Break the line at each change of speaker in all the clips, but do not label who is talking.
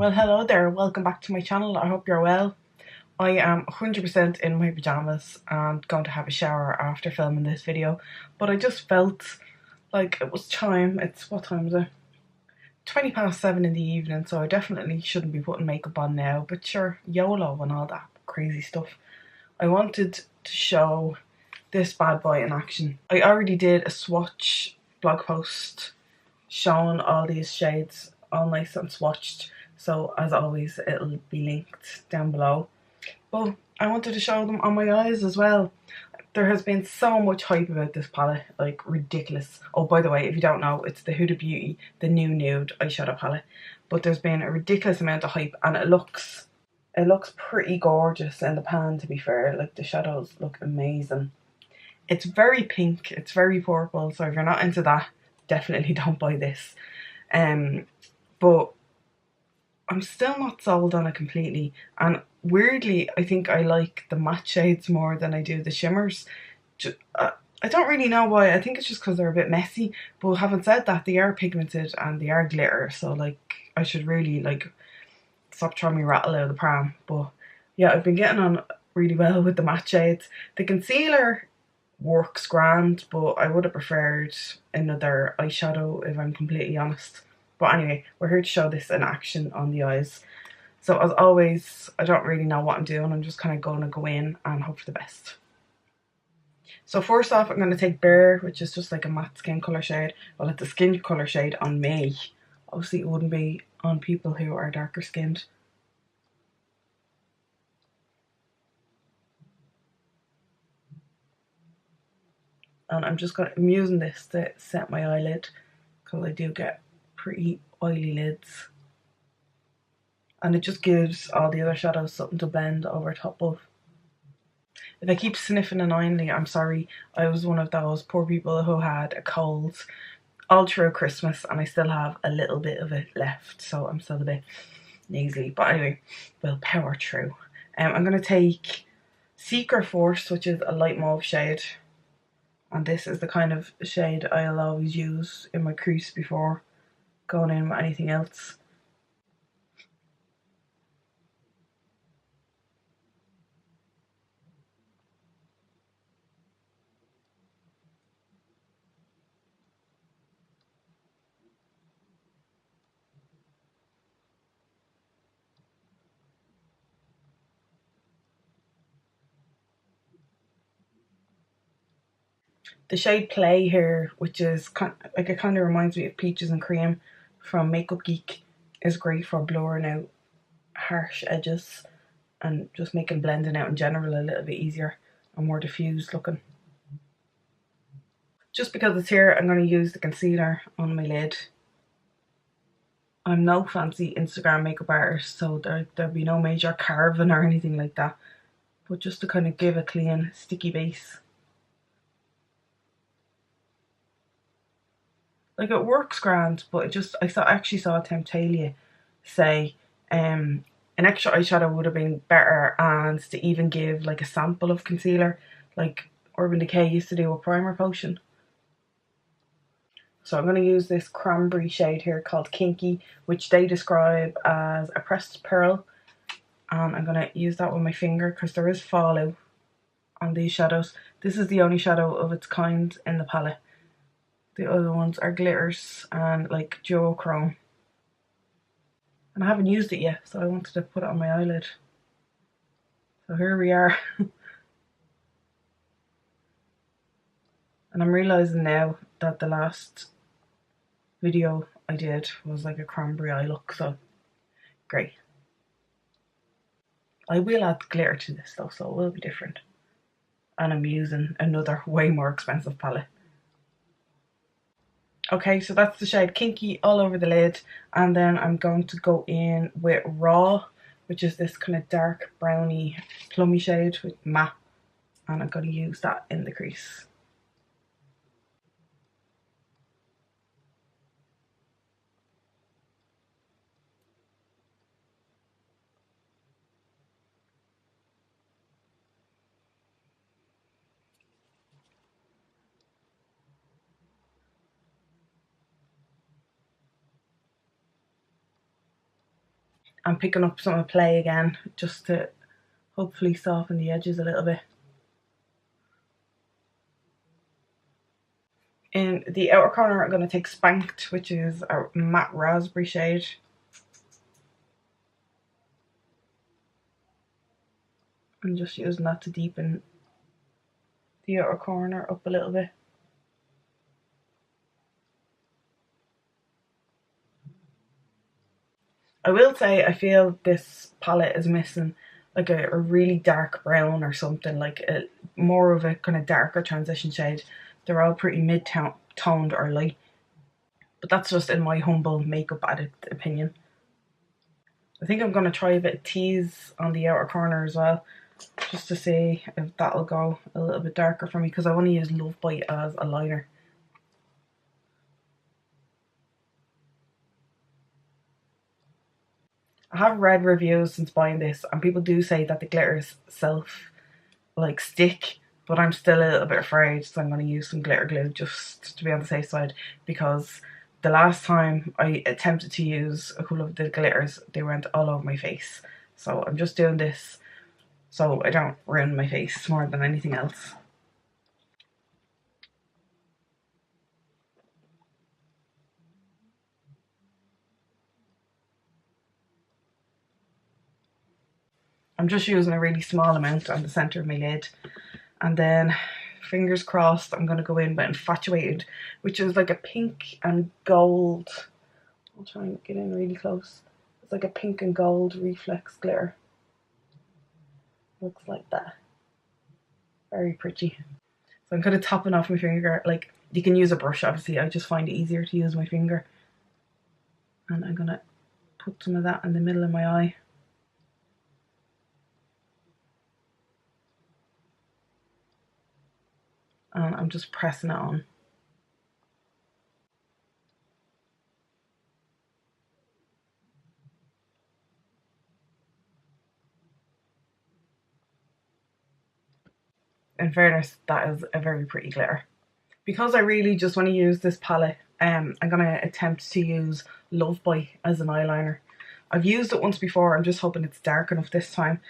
Well, hello there, welcome back to my channel. I hope you're well. I am 100% in my pyjamas and going to have a shower after filming this video, but I just felt like it was time. What time is it? 20 past 7 in the evening, so I definitely shouldn't be putting makeup on now, but sure, YOLO and all that crazy stuff. I wanted to show this bad boy in action. I already did a swatch blog post showing all these shades all nice and swatched, so as always it'll be linked down below, but I wanted to show them on my eyes as well. There has been so much hype about this palette, like ridiculous. Oh, by the way, if you don't know, it's the Huda Beauty, the new Nude Eyeshadow palette, but there's been a ridiculous amount of hype and it looks pretty gorgeous in the pan, to be fair. Like, the shadows look amazing. It's very pink, it's very purple, so if you're not into that, definitely don't buy this. But I'm still not sold on it completely, and weirdly I think I like the matte shades more than I do the shimmers. I don't really know why. I think it's just because they're a bit messy, but having said that, they are pigmented and they are glitter, so like I should really like stop throwing me rattle out of the pram. But yeah, I've been getting on really well with the matte shades. The concealer works grand, but I would have preferred another eyeshadow if I'm completely honest. But anyway, we're here to show this in action on the eyes. So as always, I don't really know what I'm doing. I'm just kind of going to go in and hope for the best. So first off, I'm going to take Bare, which is just like a matte skin colour shade. Well, it's a skin colour shade on me. Obviously it wouldn't be on people who are darker skinned. And I'm using this to set my eyelid, because I do get pretty oily lids. And it just gives all the other shadows something to blend over top of. If I keep sniffing annoyingly, I'm sorry. I was one of those poor people who had a cold all through Christmas and I still have a little bit of it left, so I'm still a bit nasally. But anyway, we'll power through. I'm going to take Secret Force, which is a light mauve shade. And this is the kind of shade I'll always use in my crease before going in with anything else. The shade Play here, which is like, it kind of reminds me of Peaches and Cream from Makeup Geek, is great for blurring out harsh edges and just making blending out in general a little bit easier and more diffused looking. Just because it's here, I'm going to use the concealer on my lid. I'm no fancy Instagram makeup artist, so there'll be no major carving or anything like that, but just to kind of give a clean, sticky base. Like, it works grand, but I actually saw Temptalia say an extra eyeshadow would have been better, and to even give like a sample of concealer, like Urban Decay used to do a primer potion. So I'm going to use this cranberry shade here called Kinky, which they describe as a pressed pearl, and I'm going to use that with my finger because there is fallout on these shadows. This is the only shadow of its kind in the palette. The other ones are glitters and like duochrome. And I haven't used it yet, so I wanted to put it on my eyelid. So here we are. And I'm realising now that the last video I did was like a cranberry eye look, so great. I will add glitter to this though, so it will be different. And I'm using another way more expensive palette. Okay, so that's the shade Kinky all over the lid, and then I'm going to go in with Raw, which is this kind of dark browny plummy shade with matte, and I'm going to use that in the crease. I'm picking up some of Play again just to hopefully soften the edges a little bit. In the outer corner I'm going to take Spanked, which is a matte raspberry shade. I'm just using that to deepen the outer corner up a little bit. I will say I feel this palette is missing like a really dark brown or something, like more of a kind of darker transition shade. They're all pretty mid-toned or light, but that's just in my humble makeup addict opinion. I think I'm going to try a bit of tease on the outer corner as well, just to see if that'll go a little bit darker for me, because I want to use Love Bite as a liner. I have read reviews since buying this, and people do say that the glitters stick, but I'm still a little bit afraid, so I'm going to use some glitter glue just to be on the safe side, because the last time I attempted to use a couple of the glitters, they went all over my face. So I'm just doing this so I don't ruin my face more than anything else. I'm just using a really small amount on the centre of my lid, and then fingers crossed I'm going to go in with Infatuated, which is like a pink and gold. I'll try and get in really close. It's like a pink and gold reflex glitter. Looks like that. Very pretty. So I'm kind of topping off my finger. Like, you can use a brush obviously, I just find it easier to use my finger. And I'm going to put some of that in the middle of my eye. And I'm just pressing it on. In fairness, that is a very pretty glitter. Because I really just want to use this palette, I'm going to attempt to use Love Bite as an eyeliner. I've used it once before, I'm just hoping it's dark enough this time.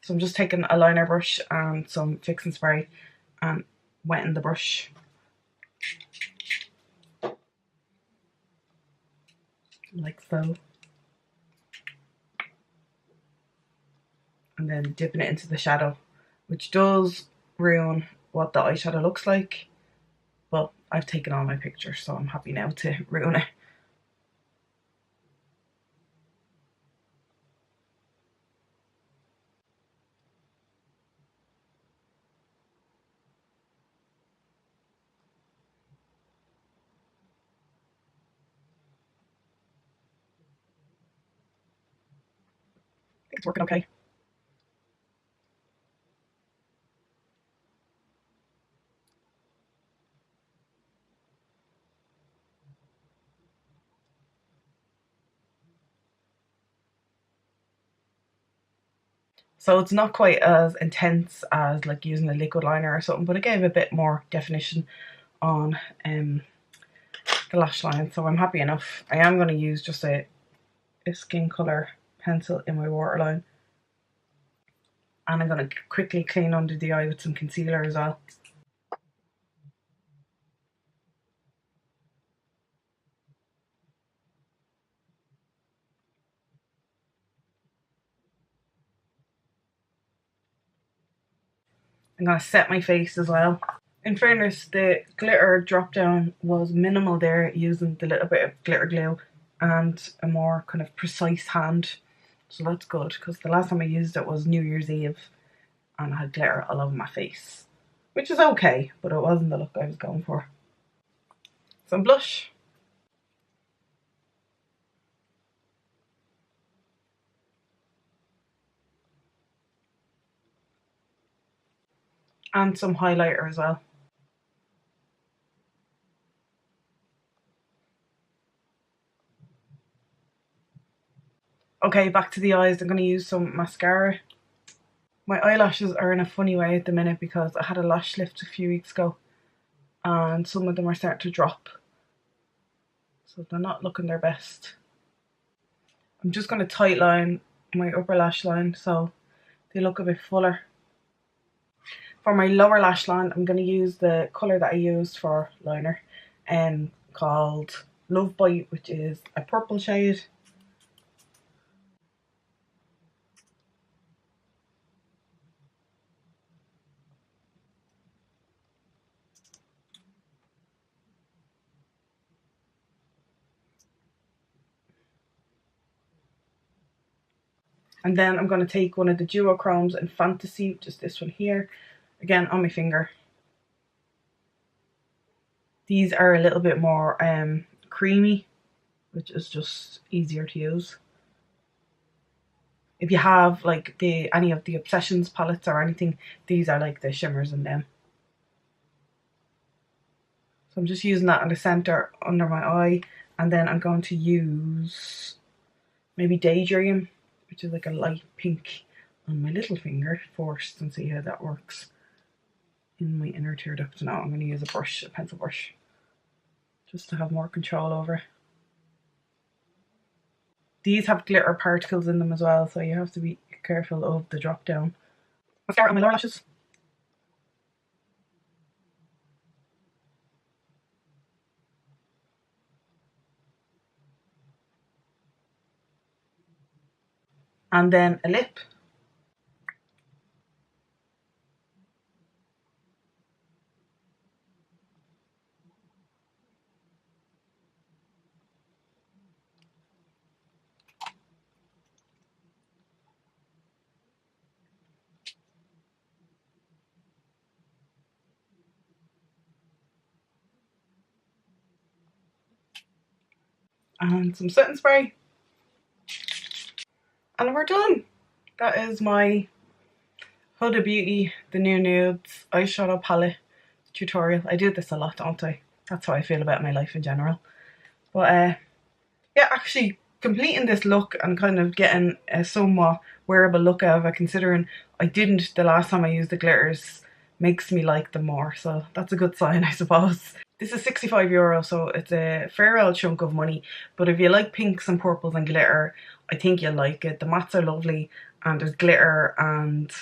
So I'm just taking a liner brush and some fixing spray and wetting the brush. Like so. And then dipping it into the shadow, which does ruin what the eyeshadow looks like. But I've taken all my pictures, so I'm happy now to ruin it. I think it's working okay. So it's not quite as intense as like using a liquid liner or something, but it gave a bit more definition on the lash line, so I'm happy enough. I am going to use just a skin colour pencil in my waterline, and I'm going to quickly clean under the eye with some concealer as well. I'm going to set my face as well. In fairness, the glitter drop down was minimal there, using the little bit of glitter glue and a more kind of precise hand. So that's good, because the last time I used it was New Year's Eve and I had glitter all over my face, which is okay, but it wasn't the look I was going for. Some blush. And some highlighter as well. Okay, back to the eyes. I'm going to use some mascara. My eyelashes are in a funny way at the minute because I had a lash lift a few weeks ago and some of them are starting to drop. So they're not looking their best. I'm just going to tight line my upper lash line so they look a bit fuller. For my lower lash line, I'm going to use the colour that I used for liner, called Love Bite, which is a purple shade. And then I'm going to take one of the duochromes in Fantasy, just this one here, again on my finger. These are a little bit more creamy, which is just easier to use. If you have like any of the Obsessions palettes or anything, these are like the shimmers in them. So I'm just using that in the centre under my eye, and then I'm going to use maybe Daydream, which is like a light pink, on my little finger first and see how that works in my inner tear duct. Now I'm going to use a pencil brush, just to have more control over it. These have glitter particles in them as well, so you have to be careful of the drop down. I'll start on my lower lashes. And then a lip. And some setting spray. And we're done. That is my Huda Beauty, the New Nudes eyeshadow palette tutorial. I do this a lot, don't I? That's how I feel about my life in general. But yeah, actually completing this look and kind of getting a somewhat wearable look out of it, considering I didn't the last time I used the glitters, makes me like them more. So that's a good sign, I suppose. This is €65, so it's a fair old chunk of money. But if you like pinks and purples and glitter, I think you'll like it. The mattes are lovely, and there's glitter and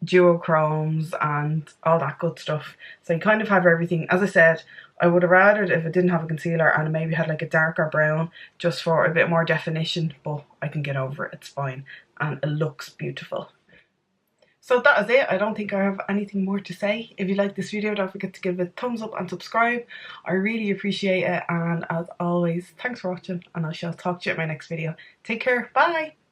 duochromes and all that good stuff. So you kind of have everything. As I said, I would have rather if it didn't have a concealer and it maybe had like a darker brown just for a bit more definition, but I can get over it, it's fine, and it looks beautiful. So that is it. I don't think I have anything more to say. If you like this video, don't forget to give it a thumbs up and subscribe. I really appreciate it, and as always, thanks for watching, and I shall talk to you in my next video. Take care, bye!